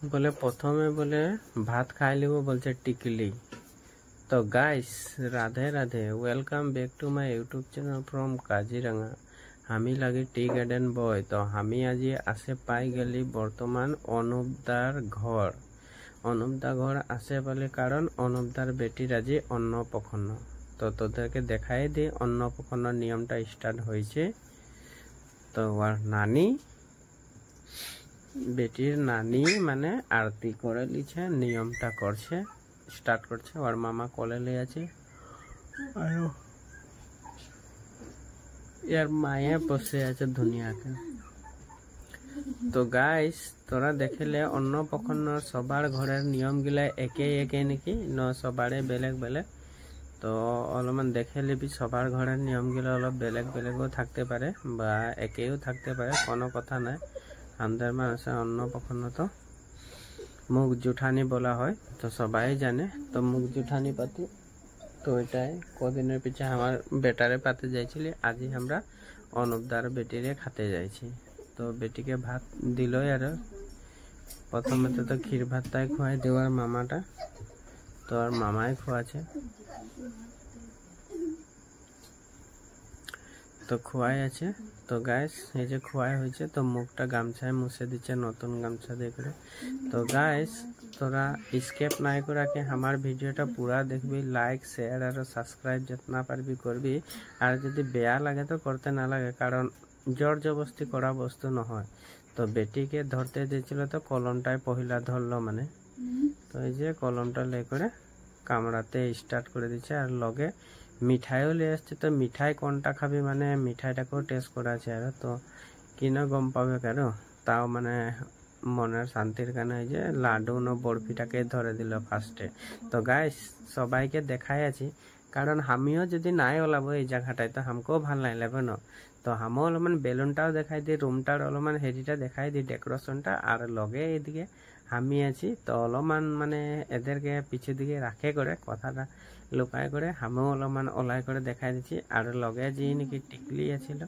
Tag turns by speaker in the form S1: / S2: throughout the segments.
S1: বলে প্রথমে বলে ভাত খাই লিব বলছে টিকলি। তো guys Radhe Radhe, welcome back to my YouTube channel from Kaziranga. আমি লাগি टी गार्डन बॉय। तो আমি আজি আসে পাই গেলি বর্তমান অনুপদার ঘর। অনুপদার ঘর আসে বলে কারণ অনুপদার বেটির আজি অন্নপ্রাশন। তো তোদেরকে দেখাই দি অন্নপ্রাশনের নিয়মটা স্টার্ট হয়েছে। তো ওর নানি বেটির নানি মানে আরতি করে লিছে, নিয়মটা করছে, স্টার্ট করছে। ওর মামা কোলে লিয়ে আছে আর यार माए बसे আছে দুনিয়াকে। তো গাইস তোরা দেখলে অন্নপ্রাশন সবার ঘরের নিয়ম গিলা একে নাকি ন সবারে বেলেগ বেলেগ। তো অলপমান দেখে লিবি সবার ঘরের নিয়ম গিলা অলপ বেলেগ বেলেগও থাকতে পারে বা একেও থাকতে পারে, কোনো কথা নাই। আমাদের মানুষের অন্নপ্রাশন তো মুখ জুঠানি বলা হয়, তো সবাই জানে। তো মুখ জুঠানি পাতি তো এটাই কদিনের পিছে আমার বেটারে পাতে যাইছিলি, আজি আমরা অনুপদার বেটিরে খাতে যাইছি। তো বেটিকে ভাত দিল আর প্রথমে তো ক্ষীর ভাতটাই খুয়াই দেওয়ার মামাটা, তো আর মামাই খুয়াছে। তো খুয়াই আছে। তো গাইস এই যে খুয়াই হয়েছে, তো মুখটা গামছায় মুছে দিচ্ছে, নতুন গামছা দিয়ে করে। তো গাইস তোরা স্কেপ নাই করা के हमार ভিডিওটা পুরা দেখবি, লাইক শেয়ার আর সাবস্ক্রাইব जितना পারবি করবি। আর যদি বেয়া লাগে তো করতে না লাগে, কারণ জোর জবরদস্তি করা বস্তু নহয়। তো বেটিকে ধরতে দিয়েছিল তো কলমটায় পহিলা ধরলো মানে, তো এই যে কলমটা লে করে কামড়াতে স্টার্ট করে দিচ্ছে। আর লগে মিঠাইও লিয়ে আসছে। তো মিঠাই কোনটা খাবি মানে মিঠাইটাকেও টেস্ট করা আছে আর তো কিনা গম পাবে কারো, তাও মানে মনের শান্তির কারণে এই যে লাডু ন বরফিটাকে ধরে দিল ফার্স্টে। তো গাইস সবাইকে দেখাই আছি, কারণ আমিও যদি নাই ওলাবো এই জায়গাটায় তো আমাকেও ভাল নাই লাগবে না। তো আমিও অলপমান বেলুনটাও দেখাই দিই, রুমটার অলপমান হেরিটা দেখাই দিই, ডেকোরেশনটা। আর লগে এইদিকে আমি আছি, তো অলপমান মানে এদেরকে পিছু দিকে রাখে করে কথাটা লুকায় করে আমিও অলপমান ওলাই করে দেখাই দিচ্ছি। আর লগে যে নাকি টিকলি আছিল,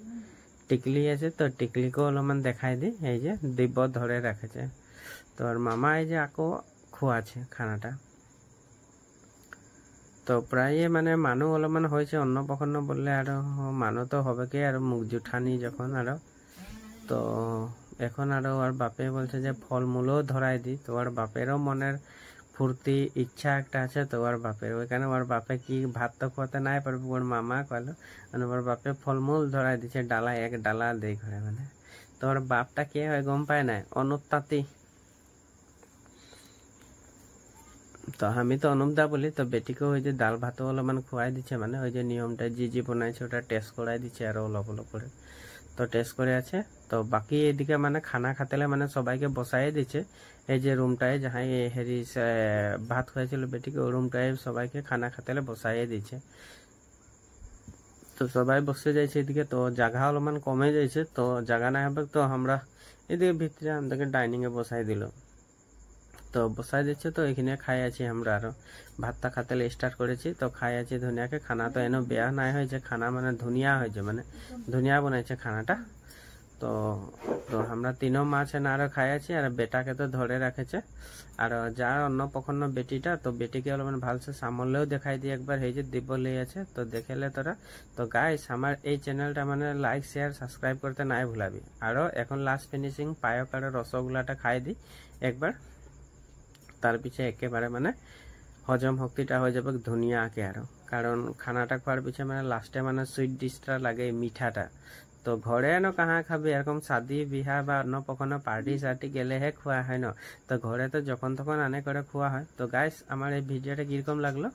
S1: টিকলি আছে, তো টিকলিকেও অলপমান দেখাই দিই। এই যে দিব্য ধরে রাখেছে। তো আর মামা এই যে আকো খোয়াছে খানাটা। তো প্রায় মানে মানুষ অলপমান হয়েছে অন্নপ্রাশন বললে, আর মানুষ তো হবে কি আর মুখ জুঠানি যখন আর। তো এখন আর ওর বাপে বলছে যে ফলমূলও ধরাই দি। তো ওর বাপেরও মনের ফুর্তি ইচ্ছা একটা আছে। তো ওর বাপের ওইখানে ওর বাপে কি ভাত তো খাওয়াতে নাই পারবে, ওর মামা কইলো মানে ওর বাপে ফলমূল ধরাই দিছে, ডালা এক ডালা দেই ঘরে মানে। তো ওর বাপটা কে হয় গম পায় না, অনুপতাতি। তো আমি তো অনুপদা বলি। তো বেটিকে ওই যে ডাল ভাতও অলপমান খুয়াই দিচ্ছে, মানে ওই যে নিয়মটা জি বানাইছে ওটা টেস্ট করাই দিচ্ছে আর অলপ অলপ করে। তো টেস্ট করে আছে। তো বাকি এদিকে মানে খানা খাতেলে মানে সবাইকে বসাই দিচ্ছে। এই যে রুমটায় যাহাই হেরি ভাত খুয়াইছিল বেটিকে, ওই রুমটায় সবাইকে খানা খাতেলে বসাই দিচ্ছে। তো সবাই বসে যাইছে এদিকে। তো জায়গা অলপমান কমে যাইছে, তো জায়গা না হবে তো আমরা এদিকে ভিতরে আমাদেরকে ডাইনিং এ বসাই দিল। তো বসাই দিচ্ছে। তো এখানে খাই আছি আমরা, আরো ভাতটা খাতেলে স্টার্ট করেছি। তো খাই আছি ধনিয়াকে। খানা তো এনে বেয়া নাই হয়েছে, খানা মানে ধুনিয়া হয়েছে, মানে ধুনিয়া বানাইছে খানাটা। তো তো আমরা তিনও মাছ এনে আরো খাই আছি। আর বেটাকে তো ধরে রাখেছে। আর যার অন্নপ্রাশন বেটিটা, তো বেটিকে অলপমান ভালসে সামলেও দেখাই দিয়ে একবার, এই যে দিব লেই আছে, তো দেখেলে তোরা। তো গাইস আমার এই চ্যানেলটা মানে লাইক শেয়ার সাবস্ক্রাইব করতে নাই ভুলাবি। আরো এখন লাস্ট ফিনিশিং পায়ক আর রসগোল্লাটা খাই দি একবার, তার পিছে একেবারে মানে হজম শক্তিটা হয়ে যাবে ধুনিয়া আঁকে আরো। কারণ খানাটা খাওয়ার পিছে মানে লাস্টে মানে সুইট ডিশটা লাগে মিঠাটা। তো ঘরে ন কাহা খাবি, এরকম শাদি বিহা বা অন্নপ্রাশন পার্টি সার্টি গেলেহে খোয়া হয় না। তো ঘরে তো যখন তখন আনে করে খোয়া হয়। তো গাইস আমার এই ভিডিওটা কিরকম লাগলো